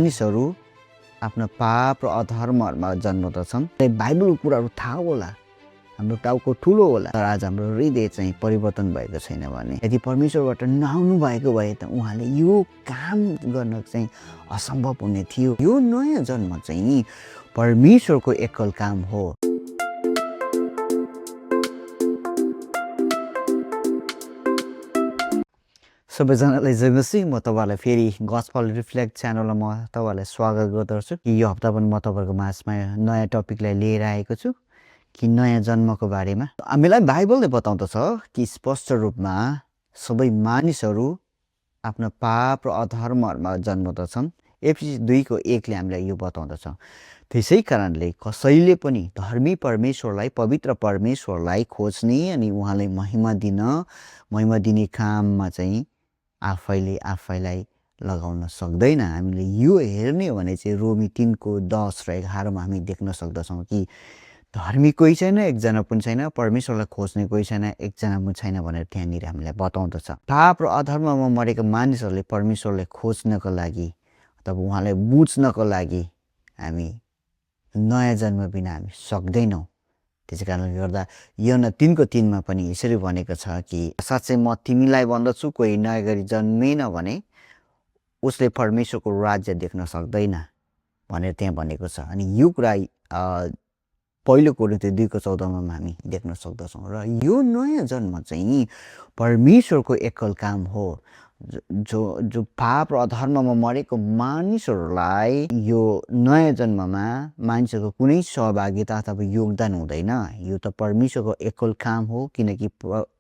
मानिसहरू आफ्नो पाप र अधर्महरूमा जन्मदछन्। बाइबलको कुराहरू थाहा होला, हाम्रो टाउको ठुलो होला, तर आज हाम्रो हृदय चाहिँ परिवर्तन भएको छैन भने, यदि परमेश्वरबाट नआउनु भएको भए त उहाँले यो काम गर्न चाहिँ असम्भव हुने थियो। यो नयाँ जन्म चाहिँ परमेश्वरको एकल काम हो। सबैजनालाई जय मसीह। म तपाईँहरूलाई फेरि गस्पल रिफ्लेक्ट च्यानलमा म तपाईँहरूलाई स्वागत गर्दछु। यो हप्ता पनि म तपाईँहरूको माझमा नयाँ टपिकलाई लिएर आएको छु कि नयाँ जन्मको बारेमा। हामीलाई बाइबलले बताउँदछ कि स्पष्ट रूपमा सबै मानिसहरू आफ्नो पाप र अधर्महरूमा जन्मदछन्। एफिसी 2:1ले हामीलाई यो बताउँदछ। त्यसै कारणले कसैले पनि धर्मी परमेश्वरलाई, पवित्र परमेश्वरलाई खोज्ने अनि उहाँलाई महिमा दिने काममा चाहिँ आफैलाई लगाउन सक्दैन। हामीले यो हेर्ने हो भने चाहिँ रोमी 3:10 र 11मा हामी देख्न सक्दछौँ कि धर्मी कोही छैन, एकजना पनि छैन, परमेश्वरलाई खोज्ने कोही छैन, एकजना पनि छैन भनेर त्यहाँनिर हामीलाई बताउँदछ। पाप र अधर्ममा मरेका मानिसहरूले परमेश्वरलाई खोज्नको लागि अथवा उहाँलाई बुझ्नको लागि हामी नयाँ जन्म बिना हामी सक्दैनौँ। त्यसै कारणले गर्दा योहन्ना 3:3मा पनि यसरी भनेको छ कि साँच्चै म तिमीलाई भन्दछु, कोही नयाँ गरी जन्मेन भने उसले परमेश्वरको राज्य देख्न सक्दैन भनेर त्यहाँ भनेको छ। अनि यो कुरा पहिलो कोरिन्थी 2:14मा हामी देख्न सक्दछौँ। र यो नयाँ जन्म चाहिँ परमेश्वरको एकल काम हो। जो पाप र अधर्ममा मरेको मानिसहरूलाई यो नयाँ जन्ममा मानिसहरूको कुनै सहभागिता अथवा योगदान हुँदैन। यो त परमेश्वरको एकल काम हो, किनकि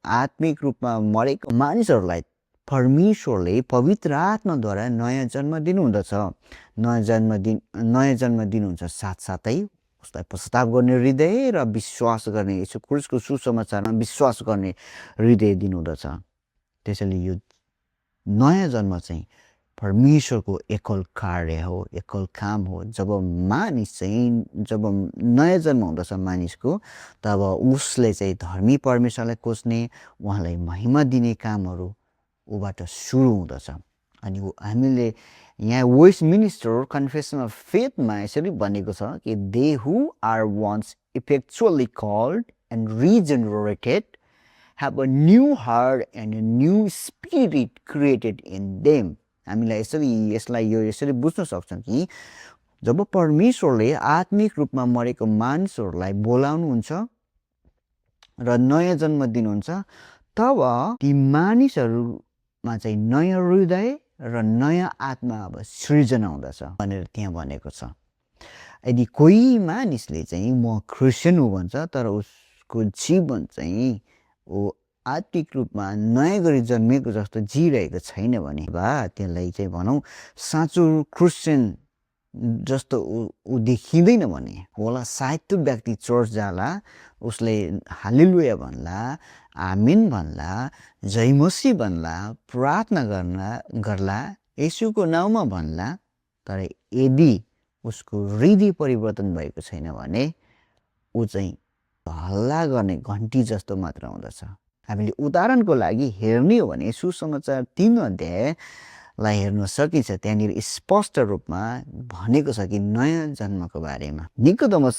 आत्मिक रूपमा मरेको मानिसहरूलाई परमेश्वरले पवित्र आत्माद्वारा नयाँ जन्म दिनुहुँदछ। नयाँ जन्म दिनुहुन्छ, साथसाथै उसलाई पश्चाताप गर्ने हृदय र विश्वास गर्ने, यसो क्रुसको सुसमाचारमा विश्वास गर्ने हृदय दिनुहुँदछ। त्यसैले यो नयाँ जन्म चाहिँ परमेश्वरको एकल कार्य हो, एकल काम हो। जब नयाँ जन्म हुँदछ मानिसको, तब उसले चाहिँ धर्मी परमेश्वरलाई खोज्ने, उहाँलाई महिमा दिने कामहरू ऊबाट सुरु हुँदछ। अनि हामीले यहाँ वेस्टमिनिस्टर कन्फेसन अफ फेथमा यसरी भनेको छ कि they who are once effectually called and regenerated have a new heart and a new spirit created in them. हामीलाई यसरी बुझ्न सक्छौँ कि जब परमेश्वरले आत्मिक रूपमा मरेको मानिसहरूलाई बोलाउनुहुन्छ र नयाँ जन्म दिनुहुन्छ, तब ती मानिसहरूमा चाहिँ नयाँ हृदय र नयाँ आत्मा अब सृजना हुँदछ भनेर त्यहाँ भनेको छ। यदि कोही मानिसले चाहिँ म क्रिस्चियन हो भन्छ, तर उसको जीवन चाहिँ आत्मिक रूपमा नयाँ गरी जन्मिएको जस्तो जिरहेको छैन भने त्यसलाई चाहिँ भनौँ साँचो क्रिस्चियन जस्तो ऊ देखिँदैन भने होला। सायद त्यो व्यक्ति चर्च जाला, उसले हालेलुया भन्ला, आमिन भन्ला, जय मसीह भन्ला, प्रार्थना गर्ला, येशूको नाउँमा भन्ला, तर यदि उसको हृदय परिवर्तन भएको छैन भने ऊ चाहिँ हल्ला गर्ने घन्टी जस्तो मात्र हुँदछ। हामीले उदाहरणको लागि हेर्ने हो भने सुसमाचार 3 अध्यायलाई हेर्न सकिन्छ। त्यहाँनिर स्पष्ट रूपमा भनेको छ कि नयाँ जन्मको बारेमा। निकोदेमस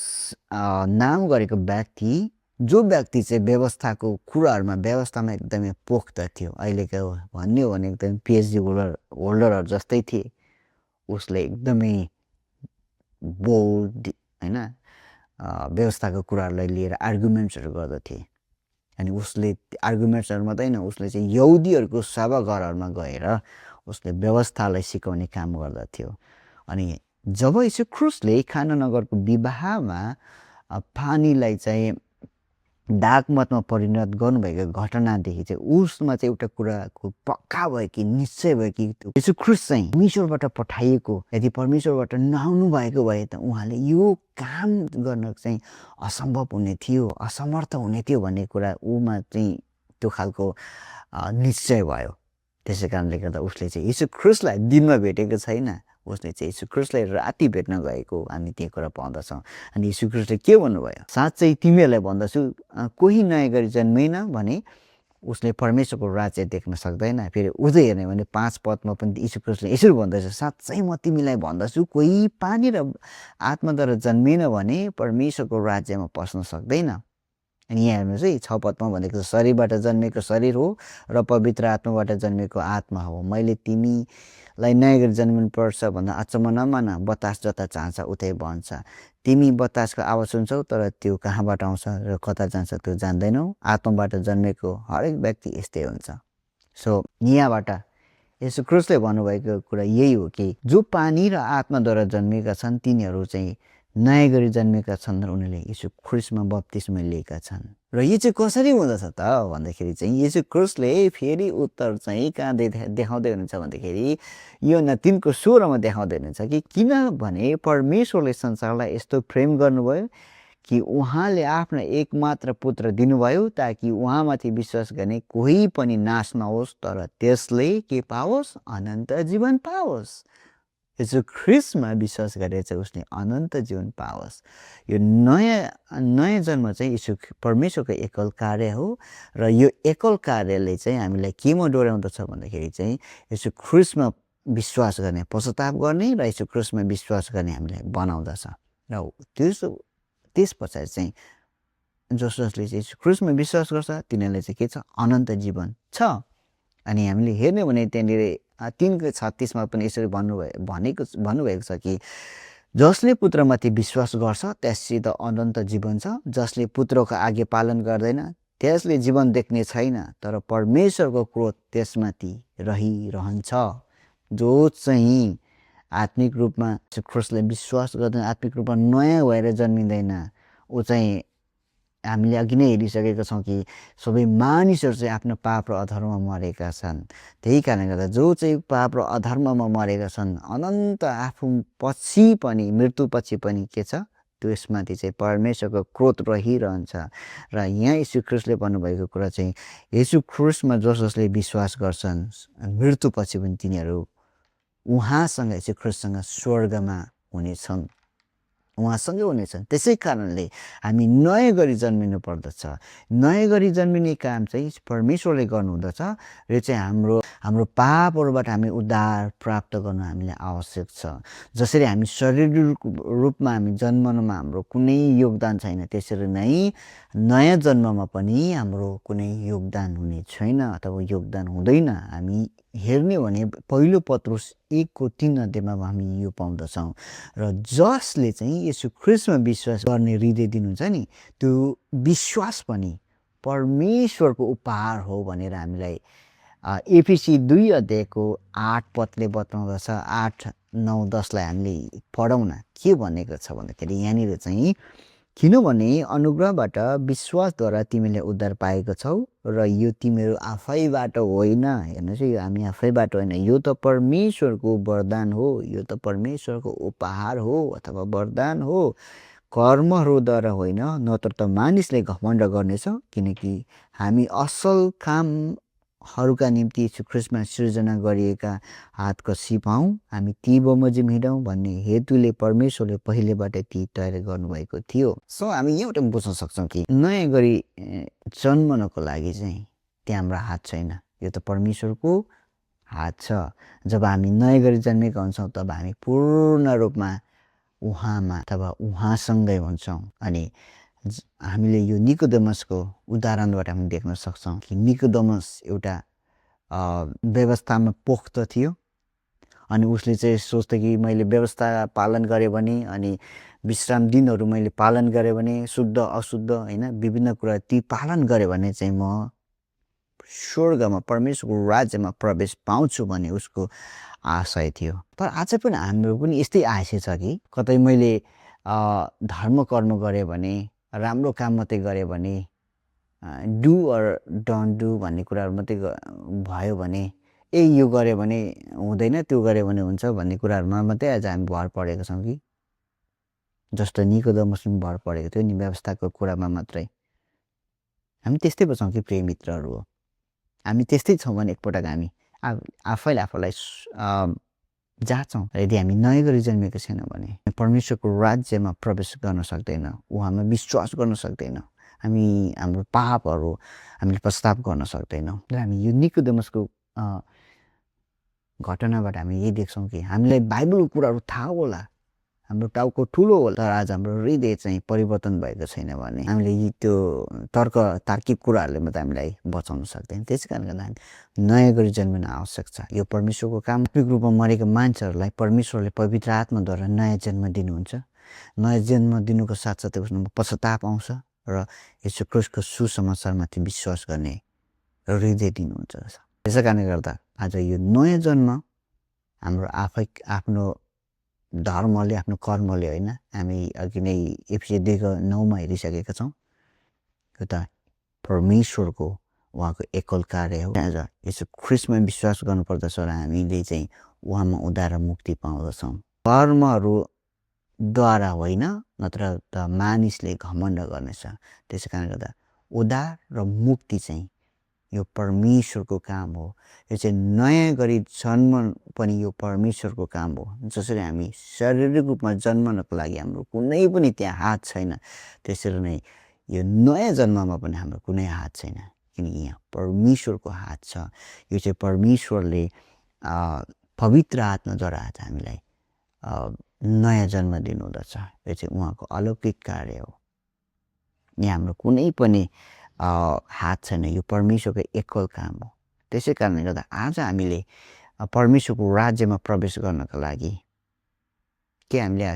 नाम गरेको व्यक्ति, जो व्यक्ति चाहिँ व्यवस्थामा एकदमै पोख्त थियो, अहिलेको भन्ने हो भने एकदमै पिएचडी होल्डरहरू जस्तै थिए। उसले एकदमै बोल्ड होइन व्यवस्थाको कुराहरूलाई लिएर आर्गुमेन्ट्सहरू गर्दथे। अनि उसले आर्गुमेन्ट्सहरू मात्रै होइन, उसले चाहिँ यहुदीहरूको सभाघरहरूमा गएर उसले व्यवस्थालाई सिकाउने काम गर्दथ्यो। अनि जब यसो क्रुसले कानानगरको विवाहमा पानीलाई चाहिँ दागमतमा परिणत गर्नुभएको घटनादेखि चाहिँ उसमा चाहिँ एउटा कुराको पक्का भयो कि निश्चय भयो कि यसो क्रुस चाहिँ परमेश्वरबाट पठाइएको, यदि परमेश्वरबाट नआउनु भएको भए त उहाँले यो काम गर्न चाहिँ असम्भव हुने थियो, असमर्थ हुने थियो भन्ने कुरा ऊमा चाहिँ त्यो खालको निश्चय भयो। त्यसै कारणले गर्दा उसले चाहिँ यसो क्रुसलाई दिनमा भेटेको छैन, उसले चाहिँ यीशु ख्रीष्टलाई राति भेट्न गएको हामी त्यो कुरा पाउँदछौँ। अनि यीशु ख्रीष्टले के भन्नुभयो? साँच्चै तिमीहरूलाई भन्दछु, कोही नयाँ गरी जन्मेन भने उसले परमेश्वरको राज्य देख्न सक्दैन। फेरि उझै हेर्ने भने 5 पदमा पनि यीशु ख्रीष्टले यसरी भन्दैछ, साँच्चै म तिमीलाई भन्दछु, कोही पानी र आत्माद्वारा जन्मिएन भने परमेश्वरको राज्यमा पस्न सक्दैन। अनि यहाँ हेर्नुहोस् है 6 पदमा भनेको छ, शरीरबाट जन्मेको शरीर हो र पवित्र आत्माबाट जन्मेको आत्मा हो। मैले तिमीलाई नयाँ गरी जन्मिनुपर्छ भन्दा अचम्म नमान, बतास जता चाहन्छ उतै बन्छ। तिमी बतासको आवाज सुन्छौ तर त्यो कहाँबाट आउँछ र कता जान्छ त्यो जान्दैनौ। आत्माबाट जन्मेको हरेक व्यक्ति यस्तै हुन्छ। सो यहाँबाट यसो ख्रीष्टले भन्नुभएको कुरा यही हो कि जो पानी र आत्माद्वारा जन्मेका छन् तिनीहरू चाहिँ नयाँ गरी जन्मेका छन् र उनीहरूले यीशु ख्रीष्टमा बप्तिस्मा लिएका छन्। र यो चाहिँ कसरी हुँदछ त भन्दाखेरि चाहिँ यीशु ख्रीष्टले फेरि उत्तर चाहिँ कहाँ देखाउँदै हुनुहुन्छ भन्दाखेरि योहन्ना 3:16 देखाउँदै हुनुहुन्छ कि किनभने परमेश्वरले संसारलाई यस्तो प्रेम गर्नुभयो कि उहाँले आफ्नो एकमात्र पुत्र दिनुभयो ताकि उहाँमाथि विश्वास गर्ने कोही पनि नाश नहोस् तर त्यसले के पाओस्, अनन्त जीवन पाओस्। यसो ख्रीष्टमा विश्वास गरेर चाहिँ उसले अनन्त जीवन पाओस्। यो नयाँ जन्म चाहिँ यसो परमेश्वरको एकल कार्य हो र यो एकल कार्यले चाहिँ हामीलाई केमा डोर्याउँदछ भन्दाखेरि चाहिँ यसो ख्रीष्टमा विश्वास गर्ने, पश्चाताप गर्ने र यसो ख्रीष्टमा विश्वास गर्ने हामीलाई बनाउँदछ। र त्यस पछाडि चाहिँ जसले चाहिँ यसो ख्रीष्टमा विश्वास गर्छ तिनीहरूले चाहिँ के छ, अनन्त जीवन छ। अनि हामीले हेर्ने भने त्यहाँनिर 3:36 पनि यसरी भन्नुभएको छ कि जसले पुत्रमाथि विश्वास गर्छ त्यससित अनन्त जीवन छ, जसले पुत्रको आज्ञा पालन गर्दैन त्यसले जीवन देख्ने छैन तर परमेश्वरको क्रोध त्यसमाथि रहिरहन्छ। जो चाहिँ आत्मिक रूपमा ख्रीष्टलाई विश्वास गर्दैन, आत्मिक रूपमा नयाँ भएर जन्मिँदैन, ऊ चाहिँ हामीले अघि नै हेरिसकेका छौँ कि सबै मानिसहरू चाहिँ आफ्नो पाप र अधर्ममा मरेका छन्। त्यही कारणले गर्दा जो चाहिँ पाप र अधर्ममा मरेका छन् अनन्त आफू पछि पनि मृत्युपछि पनि के छ, त्यसमाथि चाहिँ परमेश्वरको क्रोध रहिरहन्छ। र यहाँ यीशु ख्रीष्टले भन्नुभएको कुरा चाहिँ यीशु ख्रीष्टमा जसले विश्वास गर्छन् मृत्युपछि पनि तिनीहरू उहाँसँग यीशु ख्रीष्टसँग स्वर्गमा हुनेछन्, उहाँसँगै हुनेछन्। त्यसै कारणले हामी नयाँ गरी जन्मिनु पर्दछ। नयाँ गरी जन्मिने काम चाहिँ परमेश्वरले गर्नुहुँदछ। यो चाहिँ हाम्रो पापहरूबाट हामी उद्धार प्राप्त गर्नु हामीलाई आवश्यक छ। जसरी हामी शारीरिक रूपमा हामी जन्मनुमा हाम्रो कुनै योगदान छैन त्यसरी नै नयाँ जन्ममा पनि हाम्रो कुनै योगदान हुने छैन अथवा योगदान हुँदैन। हामी हेर्ने भने पहिलो पत्रुस 1:3 हामी यो पाउँदछौँ। र जसले चाहिँ यसो ख्रीष्टमा विश्वास गर्ने हृदय दिनुहुन्छ नि त्यो विश्वास पनि परमेश्वरको उपहार हो भनेर हामीलाई एफिसी 2:8 बताउँदछ। 8, 9, 10लाई हामीले पढौँ न के भनेको छ भन्दाखेरि यहाँनिर चाहिँ किनभने अनुग्रहबाट विश्वासद्वारा तिमीले उद्धार पाएको छौ र यो तिमीहरू आफैबाट होइन। हेर्नुहोस् यो हामी आफैबाट होइन, यो त परमेश्वरको वरदान हो, यो त परमेश्वरको उपहार हो अथवा वरदान हो, कर्महरूद्वारा होइन, नत्र त मानिसले घमण्ड गर्नेछ। किनकि हामी असल कामहरूका निम्ति यीशु ख्रीष्टमा सृजना गरिएका हातको सिपाउँ, हामी ती बमोजिम हिँडौँ भन्ने हेतुले परमेश्वरले पहिलेबाट ती तयार गर्नुभएको थियो। सो हामी एउटा बुझ्न सक्छौँ कि नयाँ गरी जन्मनको लागि चाहिँ त्यहाँ हाम्रो हात छैन, यो त परमेश्वरको हात छ। जब हामी नयाँ गरी जन्मेका हुन्छौँ तब हामी पूर्ण रूपमा उहाँमा अथवा उहाँसँगै हुन्छौँ। अनि हामीले यो निकोदेमसको उदाहरणबाट हामी देख्न सक्छौँ कि निकोदेमस एउटा व्यवस्थामा पोख्त थियो अनि उसले चाहिँ सोच्थ्यो कि मैले व्यवस्था पालन गरेँ भने अनि विश्राम दिनहरू मैले पालन गरेँ भने शुद्ध अशुद्ध होइन विभिन्न कुरा ती पालन गरेँ भने चाहिँ म स्वर्गमा परमेश्वरको राज्यमा प्रवेश पाउँछु भन्ने उसको आशय थियो। तर आज पनि हाम्रो पनि यस्तै आशय छ कि कतै मैले धर्म कर्म गरेँ भने, राम्रो काम मात्रै गरेँ भने, डु अर डोन्ट डु भन्ने कुराहरू मात्रै भयो भने, यो गऱ्यो भने हुँदैन त्यो गऱ्यो भने हुन्छ भन्ने कुराहरूमा मात्रै आज हामी भर परेको छौँ कि जस्तो निकोदेमसले भर परेको थियो नि व्यवस्थाको कुरामा मात्रै। हामी त्यस्तै पो छौँ कि प्रिय मित्रहरू हो, हामी त्यस्तै छौँ भने एकपटक हामी आफैले आफूलाई जाँचौँ। यदि हामी नयाँ गरी जन्मेको छैनौँ भने परमेश्वरको राज्यमा प्रवेश गर्न सक्दैन, उहाँमा विश्वास गर्न सक्दैन। हामी हाम्रो पापहरू हामीले प्रस्ताव गर्न सक्दैनौँ र हामी यो निकोदेमसको घटनाबाट हामी यही देख्छौँ कि हामीलाई बाइबलको कुराहरू थाहा होला, हाम्रो टाउको ठुलो होला, तर आज हाम्रो हृदय चाहिँ परिवर्तन भएको छैन भने हामीले यी त्यो तार्किक कुराहरूले मात्रै हामीलाई बचाउन सक्दैन। त्यसै कारणले गर्दा हामी नयाँ गरी जन्मिन आवश्यक छ। यो परमेश्वरको काम। आत्मिक रूपमा मरेका मान्छेहरूलाई परमेश्वरले पवित्र आत्माद्वारा नयाँ जन्म दिनुहुन्छ। नयाँ जन्म दिनुको साथसाथै उसमा पश्चाताप आउँछ र यसो क्रिस्टको सुसमाचारमाथि विश्वास गर्ने हृदय दिनुहुन्छ। त्यसै कारणले गर्दा आज यो नयाँ जन्म हाम्रो आफ्नो धर्मले, आफ्नो कर्मले होइन। हामी अघि नै एफिसी 2:9 हेरिसकेका छौँ। यो त परमेश्वरको उहाँको एकल कार्य हो। आज यसो ख्रिस्टमा विश्वास गर्नुपर्दछ र हामीले चाहिँ उहाँमा उद्धार र मुक्ति पाउँदछौँ। कर्महरूद्वारा होइन, नत्र त मानिसले घमण्ड गर्नेछ। त्यसै कारणले गर्दा उद्धार र मुक्ति चाहिँ यो परमेश्वरको काम हो। यो चाहिँ नयाँ गरी जन्म पनि यो परमेश्वरको काम हो। जसरी हामी शारीरिक रूपमा जन्मनको लागि हाम्रो कुनै पनि त्यहाँ हात छैन, त्यसरी नै यो नयाँ जन्ममा पनि हाम्रो कुनै हात छैन, किनकि यहाँ परमेश्वरको हात छ। यो चाहिँ परमेश्वरले पवित्र आत्माद्वारा आज हामीलाई नयाँ जन्म दिनुहुँदछ। यो चाहिँ उहाँको अलौकिक कार्य हो। यहाँ हाम्रो कुनै पनि हात छैन, यो परमेश्वरको एकल काम हो। त्यसै कारणले गर्दा आज हामीले परमेश्वरको राज्यमा प्रवेश गर्नको लागि के हामीले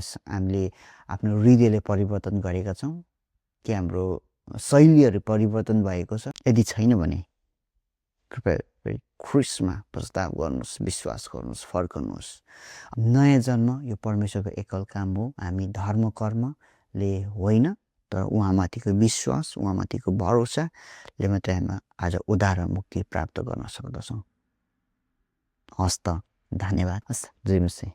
आफ्नो हृदयले परिवर्तन गरेका छौँ? के हाम्रो शैलीहरू परिवर्तन भएको छ? यदि छैन भने कृपया ख्रिस्टमा पश्चाताप गर्नुहोस्, विश्वास गर्नुहोस्, फर्कनुहोस्। नयाँ जन्म यो परमेश्वरको एकल काम हो। हामी धर्म कर्मले होइन, तर उहाँमाथिको विश्वास, उहाँमाथिको भरोसाले मात्रै हामी आज उद्धार र मुक्ति प्राप्त गर्न सक्दछौँ। हस् त, धन्यवाद। हस्, जय मसीह।